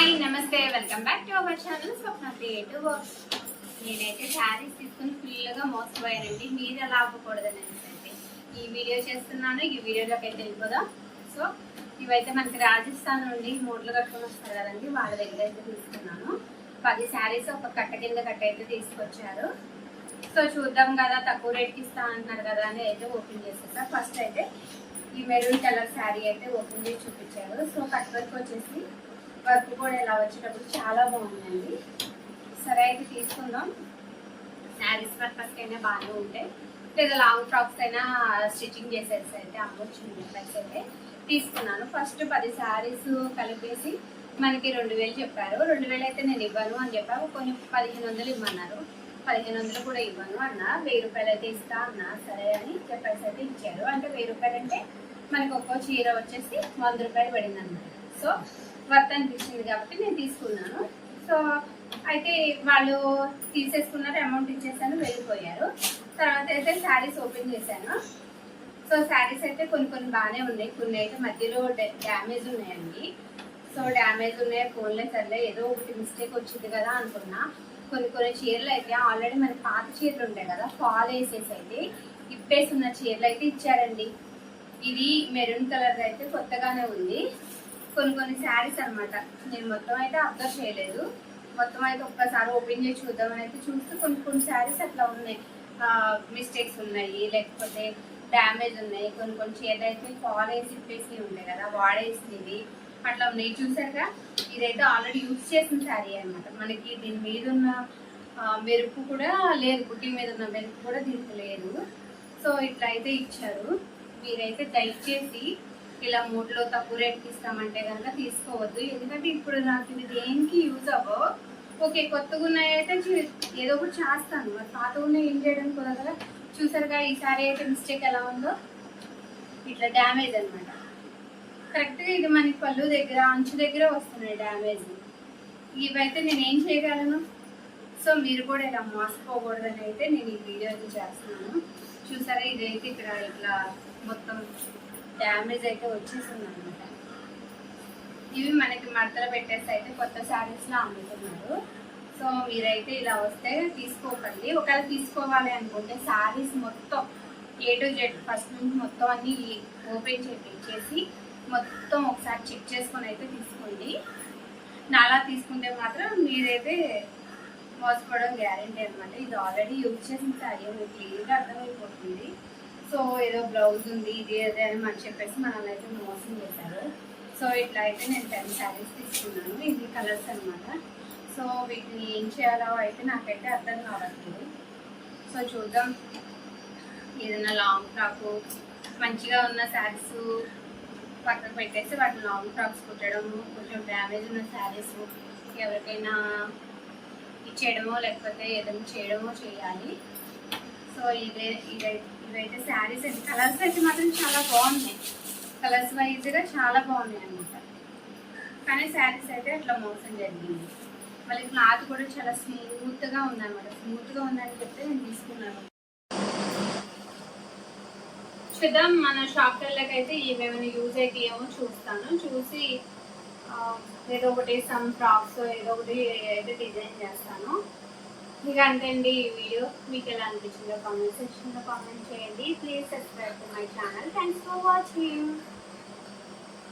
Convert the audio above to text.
Hi నమస్తే welcome back to our channel Swapna creative works. నేనైతే శారీస్ తీసుకుని ఫుల్గా మోసపోయానండి. మీరు ఎలా ఆపకూడదని అయితే ఈ వీడియో చేస్తున్నాను. ఈ వీడియోలోకి అయితే వెళ్ళిపోదాం. సో ఇవైతే మనకి రాజస్థాన్ నుండి మూటలు కట్టుకొని వస్తారు కదండి, వాళ్ళ దగ్గర అయితే తీసుకున్నాను. 10 శారీస్ ఒక కట్ట కింద కట్ట అయితే తీసుకొచ్చారు. సో చూద్దాం కదా, తక్కువ రేట్కి ఇస్తా అంటున్నారు కదా అని అయితే ఓపెన్ చేసేసా. ఫస్ట్ అయితే ఈ మెరూన్ కలర్ శారీ అయితే ఓపెన్ చేసి చూపించారు. సో కట్ వర్క్ వచ్చేసి వర్క్ కూడా ఇలా వచ్చేటప్పుడు చాలా బాగుందండి. సరే అయితే తీసుకుందాం. శారీస్ పర్పస్కి అయినా బాగానే ఉంటాయి, లేదా లాంగ్ ఫ్రాక్స్ అయినా స్టిచ్చింగ్ చేసేసి అయితే అమ్మొచ్చు ప్లస్ అయితే తీసుకున్నాను. ఫస్ట్ 10 శారీస్ కలిపేసి మనకి 2000 చెప్పారు. 2000 అయితే నేను ఇవ్వను అని చెప్పాను. కొన్ని 1500 ఇవ్వన్నారు. 1500 కూడా ఇవ్వను అన్నా. 1000 రూపాయలు అయితే ఇస్తా అన్నా. సరే అని చెప్పేసి అయితే ఇచ్చారు. అంటే 1000 రూపాయలు అంటే మనకి ఒక్కో చీర వచ్చేసి 100 రూపాయలు పడింది అన్నమాట. సో వర్త్ అనిపించింది కాబట్టి నేను తీసుకున్నాను. సో అయితే వాళ్ళు తీసేసుకున్నారు, అమౌంట్ ఇచ్చేసాను, వెళ్ళిపోయారు. తర్వాత అయితే శారీస్ ఓపెన్ చేశాను. సో శారీస్ అయితే కొన్ని బాగానే ఉన్నాయి, కొన్ని అయితే మధ్యలో డ్యామేజ్ ఉన్నాయండి. సో డ్యామేజ్ ఉన్నాయి, ఫోన్లే సర్లే ఏదో ఒకటి మిస్టేక్ వచ్చింది కదా అనుకున్నా. కొన్ని చీరలు అయితే ఆల్రెడీ మనకి పాత చీరలు ఉంటాయి కదా, ఫాల్ వేసేసి అయితే ఇప్పేసి ఉన్న చీరలు అయితే ఇచ్చారండి. ఇది మెరూన్ కలర్ అయితే కొత్తగానే ఉంది. కొన్ని శారీస్ అనమాట. నేను మొత్తం అయితే అబ్జర్వ్ చేయలేదు. మొత్తం అయితే ఒక్కసారి ఓపెన్ చేసి చూద్దామని అయితే చూస్తే కొన్ని శారీస్ అట్లా ఉన్నాయి, మిస్టేక్స్ ఉన్నాయి, లేకపోతే డ్యామేజ్ ఉన్నాయి. కొన్ని చీరలు అయితే ఫాల్ వేసి ఇప్పేసి ఉంటాయి కదా, వాడేసినవి అట్లా ఉన్నాయి. చూసారుగా, ఇదైతే ఆల్రెడీ యూజ్ చేసిన శారీ అనమాట. మనకి దీని మీద ఉన్న మెరుపు కూడా లేదు, బుట్టి మీద ఉన్న మెరుపు కూడా దీనికి లేదు. సో ఇట్లా అయితే ఇచ్చారు. మీరైతే దయచేసి ఇలా మూటలో తక్కువ రేట్కి ఇస్తామంటే కనుక తీసుకోవద్దు. ఎందుకంటే ఇప్పుడు నాకు ఇది దేనికి యూజ్ అవ్వవు. ఓకే, కొత్తగా ఉన్నాయైతే ఏదో ఒకటి చేస్తాను, మరి పాత ఉన్నాయి ఏం చేయడం కుదరదా. చూసారుగా, ఈ శారీ అయితే మిస్టేక్ ఎలా ఉందో, ఇట్లా డ్యామేజ్ అనమాట. కరెక్ట్గా ఇది మనకి పళ్ళు దగ్గర, అంచు దగ్గర వస్తున్నాయి డ్యామేజ్. ఇవైతే నేను ఏం చేయగలను. సో మీరు కూడా ఇలా మోసపోకూడదని అయితే నేను ఈ వీడియో అయితే చేస్తున్నాను. చూసారా, ఇదైతే ఇక్కడ ఇట్లా మొత్తం డ్యామేజ్ అయితే వచ్చేసింది అనమాట. ఇవి మనకి మడతలు పెట్టేసి అయితే కొత్త శారీస్లో అమ్ముతున్నారు. సో మీరైతే ఇలా వస్తే తీసుకోకండి. ఒకవేళ తీసుకోవాలి అనుకుంటే శారీస్ మొత్తం A to Z ఫస్ట్ నుంచి మొత్తం అన్ని ఓపెన్ చేసి మొత్తం ఒకసారి చెక్ చేసుకొని అయితే తీసుకోండి. నాలా తీసుకుంటే మాత్రం మీరైతే మోసపోవడం గ్యారెంటీ అనమాట. ఇది ఆల్రెడీ యూజ్ చేసిన శారీ మీకు క్లియర్గా అర్థమైపోతుంది. సో ఏదో బ్లౌజ్ ఉంది, ఇది అదే అని మనం చెప్పేసి మనల్ని అయితే మోసం చేశారు. సో ఇట్లా అయితే నేను 10 శారీస్ తీసుకున్నాను. ఇది కలర్స్ అనమాట. సో వీటిని ఏం చేయాలో అయితే నాకైతే అర్థం కావట్లేదు. సో చూద్దాం. ఏదైనా లాంగ్ ఫ్రాక్ మంచిగా ఉన్న శారీస్ పక్కన పెట్టేసి వాటిని లాంగ్ ఫ్రాక్స్ కుట్టడము, కొంచెం డ్యామేజ్ ఉన్న శారీస్ ఎవరికైనా ఇచ్చేయడమో లేకపోతే ఏదైనా చేయడమో చేయాలి. సో ఇవైతే శారీస్ అయితే కలర్స్ అయితే మాత్రం చాలా బాగున్నాయి. కలర్స్ వైజ్గా చాలా బాగున్నాయి అన్నమాట. కానీ శారీస్ అయితే అట్లా మోసం జరిగింది. మళ్ళీ క్లాత్ కూడా చాలా స్మూత్గా ఉందన్నమాట. స్మూత్గా ఉందని చెప్తే నేను తీసుకున్నాను. చూద్దాం, మన షాప్ వెళ్ళకైతే ఏమేమైనా యూజ్ అయితే ఏమో చూస్తాను. చూసి ఏదో ఒకటి సమ్ ఫ్రాక్స్ ఏదో ఒకటి అయితే డిజైన్ చేస్తాను. ఇక అంతే అండి ఈ వీడియో. మీకు ఎలా అనిపించిందో కామెంట్ సెక్షన్లో కామెంట్ చేయండి. Please subscribe to my channel. Thanks for watching.